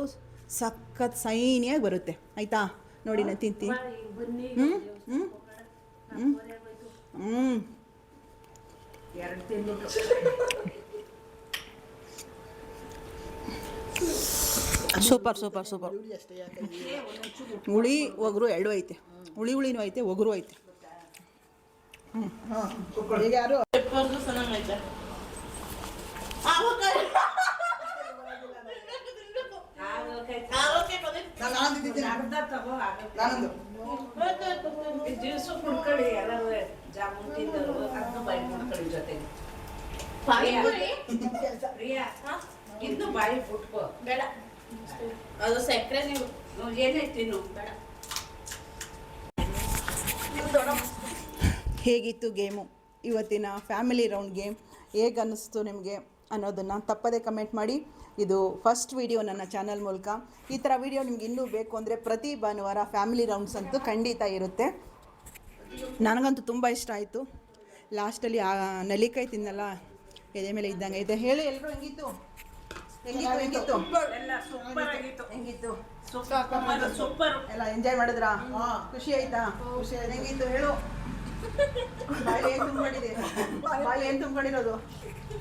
A: ಸಖತ್ ಸೈನಿಯಾಗಿ ಬರುತ್ತೆ. ಆಯಿತಾ? ನೋಡಿ ನಾನು ತಿಂತೀನಿ. ಹ್ಞೂ ಹ್ಞೂ ಹ್ಞೂ ಹ್ಞೂ
F: ಎರಡು ತಿಂದ್ಬಿಟ್ಟು
A: ಸೂಪರ್ ಸೂಪರ್ ಸೂಪರ್. ಹುಳಿ ಒಗರು ಎರಡು ಐತೆ, ಹುಳಿನೂ ಐತೆ ಒಗರು ಐತೆ.
C: ಈಗ ಯಾರು
B: ಪೆಪ್ಪರ್ದು ಚೆನ್ನಾಗೈತೆ.
D: ನಾನು ತಿಂತೀನಿ. ನಾನೊಂದು
F: ಜ್ಯೂಸು ಕುಡ್ಕೊಳ್ಳಿ. ಎಲ್ಲರೂ ಜಾಮೂನ್ ತಿಂದರು ಅದನ್ನು ಬಾಯಿ ಕುಡ್ಕೊಳ್ಳಿ ಜೊತೆಗೆ.
B: ಪಾನಿಪುರಿ
F: ಪ್ರಿಯಾ ಇನ್ನು ಬಾಯಿ ಬಿಟ್ಕೋ.
B: ಬೇಡ, ಅದು ಸಕ್ಕರೆ ನೀವು
F: ಏನೇ ತಿನ್ನು
B: ಬೇಡ.
A: ಹೇಗಿತ್ತು ಗೇಮು ಇವತ್ತಿನ ಫ್ಯಾಮಿಲಿ ರೌಂಡ್ ಗೇಮ್? ಹೇಗೆ ಅನ್ನಿಸ್ತು ನಿಮಗೆ ಅನ್ನೋದನ್ನು ತಪ್ಪದೇ ಕಮೆಂಟ್ ಮಾಡಿ. ಇದು ಫಸ್ಟ್ ವಿಡಿಯೋ ನನ್ನ ಚಾನಲ್ ಮೂಲಕ. ಈ ಥರ ವಿಡಿಯೋ ನಿಮ್ಗೆ ಇನ್ನೂ ಬೇಕು ಅಂದರೆ ಪ್ರತಿ ಭಾನುವಾರ ಫ್ಯಾಮಿಲಿ ರೌಂಡ್ಸ್ ಅಂತೂ ಖಂಡಿತ ಇರುತ್ತೆ. ನನಗಂತೂ ತುಂಬ ಇಷ್ಟ ಆಯಿತು. ಲಾಸ್ಟಲ್ಲಿ ಆ ನೆಲ್ಲಿಕಾಯಿ ತಿನ್ನಲ್ಲ ಎದೆ ಮೇಲೆ ಇದ್ದಂಗೆ ಐತೆ. ಹೇಳಿ ಎಲ್ಲರೂ ಹೆಂಗಿತ್ತು? ಹೆಂಗಿತ್ತು ಹೆಂಗಿತ್ತು
F: ಎಲ್ಲ ಸೂಪರ್ ಆಗಿತ್ತು.
A: ಹೆಂಗಿತ್ತು?
F: ಸೂಪರ್.
A: ಎಲ್ಲ ಎಂಜಾಯ್ ಮಾಡಿದ್ರಾ? ಖುಷಿ ಆಯ್ತಾ? ಖುಷಿ ಆಯ್ತು. ಹೆಂಗಿತ್ತು ಹೇಳು? ಬಾಯಿ ಏನು ತುಂಬಿದೆ? ಬಾಯಿ ಏನು ತುಂಬಿರೋದು?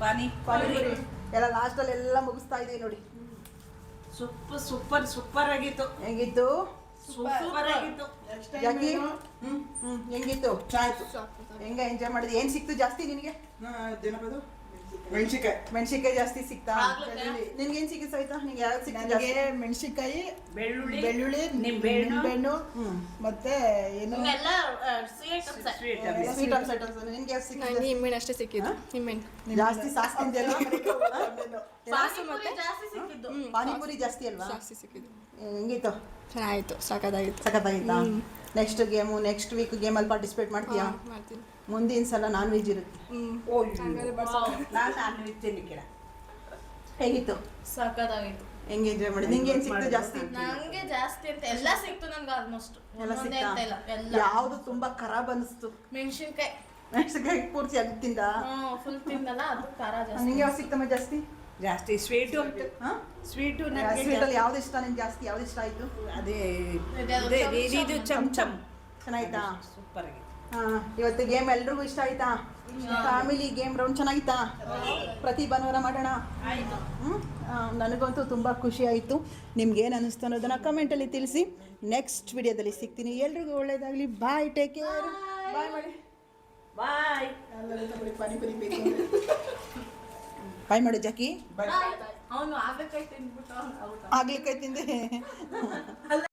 A: ಪಾನಿಪುರಿ ಎಲ್ಲ ಲಾಸ್ಟಲ್ಲಿ ಎಲ್ಲ ಮುಗಿಸ್ತಾ ಇದ್ದೀವಿ ನೋಡಿ.
F: ಸೂಪರ್ ಸೂಪರ್ ಸೂಪರ್ ಆಗಿತ್ತು.
A: ಹೆಂಗಿತ್ತು?
F: ಸೂಪರ್ ಆಗಿತ್ತು.
A: ಜಾಕಿ ಹೆಂಗಿತ್ತು? ಆಯ್ತು. ಹೆಂಗ ಎಂಜಾಯ್ ಮಾಡಿದ್ವಿ? ಏನು ಸಿಕ್ತು ಜಾಸ್ತಿ ನಿನಗೆ?
D: ಜನಪದ ಮೆಣಸಿನ್ಕಾಯಿ
A: ಮೆಣಸಿನ್ಕಾಯಿ ಜಾಸ್ತಿ ಸಿಕ್ತಾ?
B: ಆಗ್ಲೇ.
A: ನಿನ್ಗೇನ್ ಸಿಕ್ಕಿ ಸವಿತಾ? ನಿಂಗೆ ಯಾವ್ದು ಸಿಕ್ಕಿದೆ
C: ನನಗೆ
A: ಜಾಸ್ತಿ?
C: ಮೆಣಸಿನ್ಕಾಯಿ,
F: ಬೆಳ್ಳುಳ್ಳಿ
C: ಬೆಳ್ಳುಳ್ಳಿ,
F: ನಿಂಬೆಹಣ್ಣು,
C: ನಿಂಬೆಹಣ್ಣು
A: ಹ್ಮ್.
C: ಮತ್ತೆ ಏನು
B: ಇವೆಲ್ಲ ಸ್ವೀಟ್
F: ಸ್ವೀಟ್
A: ಸ್ವೀಟ್ ಐಟಮ್ಸ್ ನಿನ್ಗೆ ಯಾವ್ದು ಸಿಕ್ಕಿದೆ?
E: ನನಗೆ ನಿಂಬೆಹಣ್ಣು ಅಷ್ಟೇ ಸಿಕ್ಕಿದ್ದು ನಿಂಬೆಹಣ್ಣು
A: ಜಾಸ್ತಿ ಸಾಸ್ ತಿಂದೆಲ್ಲ?
B: ಪಾನಿಪುರಿ ಜಾಸ್ತಿ ಸಿಕ್ಕಿದ್ದು.
A: ಪಾನಿಪುರಿ ಜಾಸ್ತಿ ಅಲ್ವಾ?
E: ಜಾಸ್ತಿ ಸಿಕ್ಕಿದ್ದು.
A: ಹೆಂಗಿತ್ತು?
E: ಚೆನ್ನಾಗಿತ್ತು, ಸಾಕಾಗಿತ್ತು.
A: ಸಖತ್ತಾಗಿತ್ತಾ? ನೆಕ್ಸ್ಟ್ ಗೇಮು ನೆಕ್ಸ್ಟ್ ವೀಕ್ ಗೇಮಲ್ಲಿ ಪಾರ್ಟಿಸಿಪೇಟ್ ಮಾಡ್ತೀಯಾ?
E: ಮಾಡ್ತೀನಿ.
A: ಮುಂದಿನ ಸಲ ನಾನ್ ವೆಜ್ ಇರುತ್ತೆ.
E: ಹಂಗಾದ್ರೆ ಬರ್ಸೋಣ.
F: ನಾನು ನಾನ್ ತಿನ್ನಿ ಗಿಡ
A: ಹೇಗಿತ್ತು?
B: ಸಖತ್ತಾಗಿತ್ತು.
A: ಹೆಂಗೆ ಎಂಜಾಯ್ ಮಾಡಿ? ನಿಂಗೆ ಏನ್ ಸಿಕ್ತು ಜಾಸ್ತಿ?
B: ನಂಗೆ ಜಾಸ್ತಿ ಅಂತ ಎಲ್ಲ ಸಿಕ್ತು ನನ್ಗೆ ಆಲ್ಮೋಸ್ಟ್.
A: ಎಲ್ಲ ಸಿಕ್ತಾ?
B: ಎಲ್ಲ
A: ಯಾವ್ದು ತುಂಬಾ ಖರಾಬ್ ಅನಿಸ್ತು?
B: ಮೆಣಸಿನ್ಕಾಯಿ
A: ಮೆಣಸಿನ್ಕಾಯಿ ಪೂರ್ತಿ ಅಗತ್ತಿಂದ
B: ಫುಲ್ ತಿಂದಲ್ಲ, ಅದು ಖಾರ ಜಾಸ್ತಿ.
A: ನಿಂಗೆ ಯಾವ್ದು ಸಿಕ್ತಮ್ಮ ಜಾಸ್ತಿ?
F: ಜಾಸ್ತಿ ಸ್ವೀಟು ಸ್ವೀಟು ನನಗೆ
A: ಸ್ವೀಟ್ ಅಲ್ಲಿ ಯಾವ್ದು ಇಷ್ಟ ನಿಂಗೆ ಜಾಸ್ತಿ? ಯಾವ್ದು ಇಷ್ಟ ಆಯ್ತು?
F: ಅದೇ
B: ಇದೆ
F: ಇದು ಚಮ್ ಚಮ್
A: ಚೆನ್ನಾಯ್ತಾ?
F: ಸೂಪರ್ ಆಗಿದೆ.
A: ಹಾ, ಇವತ್ತು ಗೇಮ್ ಎಲ್ರಿಗೂ ಇಷ್ಟ ಆಯ್ತಾ? ಫ್ಯಾಮಿಲಿ ಗೇಮ್ ರೌಂಡ್ ಚೆನ್ನಾಗಿತ್ತಾ? ಪ್ರತಿ ಭಾನುವಾರ ಮಾಡೋಣ. ನನಗಂತೂ ತುಂಬ ಖುಷಿ ಆಯಿತು. ನಿಮ್ಗೇನು ಅನ್ನಿಸ್ತು ಅನ್ನೋದನ್ನು ಕಮೆಂಟಲ್ಲಿ ತಿಳಿಸಿ. ನೆಕ್ಸ್ಟ್ ವಿಡಿಯೋದಲ್ಲಿ ಸಿಗ್ತೀನಿ. ಎಲ್ರಿಗೂ ಒಳ್ಳೇದಾಗಲಿ. ಬಾಯ್, ಟೇಕ್ ಕೇರ್. ಬಾಯ್ ಮಾಡಿ.
F: ಬಾಯ್.
C: ಪಾನಿಪುರಿ ಬೇಕು.
A: ಬಾಯ್ ಮಾಡು ಜಾಕಿ.
B: ಅವನು ಆಗ್ಬೇಕಾಯ್ತು ತಿಂದ್ಬಿಟ್ಟು
A: ಆಗ್ಲಿಕ್ಕೆ ತಿಂದೆ.